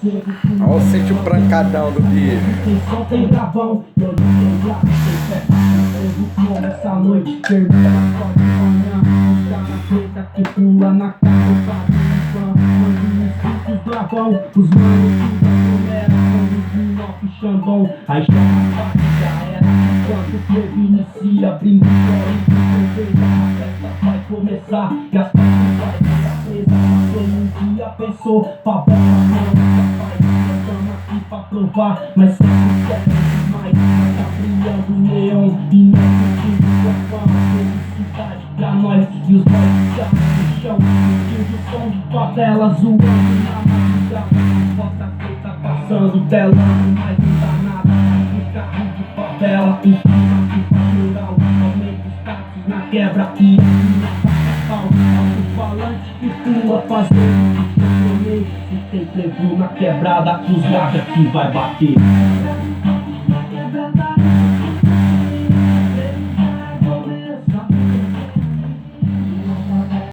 Olha o sítio brancadão do bicho. Tem som, tem gravão, e hoje tem grave, tem festa. Fogo como essa noite, termina só de manhã. Os cara preta que pula na cara, o barulho mano, os gravão, os manos que aglomera, como Zinok e Xandão. Aí chama a parte, já era. Enquanto o povo inicia, brindo fora, cerveja, a festa vai começar. E as partes vai ficar presa, quem um dia pensou, pra boca não, papai, estamos aqui pra provar, mas sempre quer demais. Tá brilhando o neon e não sentindo sua fama. Felicidade pra nós e os boys já no chão. Sentindo o som de favela zoando na madrugada. Bota preta passando, telando, mas não dá nada. No carro de favela, em cima do plural. Aumenta os status na quebra e na pau. Alto-falante que pula fazendo o que eu sonhei. E tem prevu na quebrada, os lados que vai bater.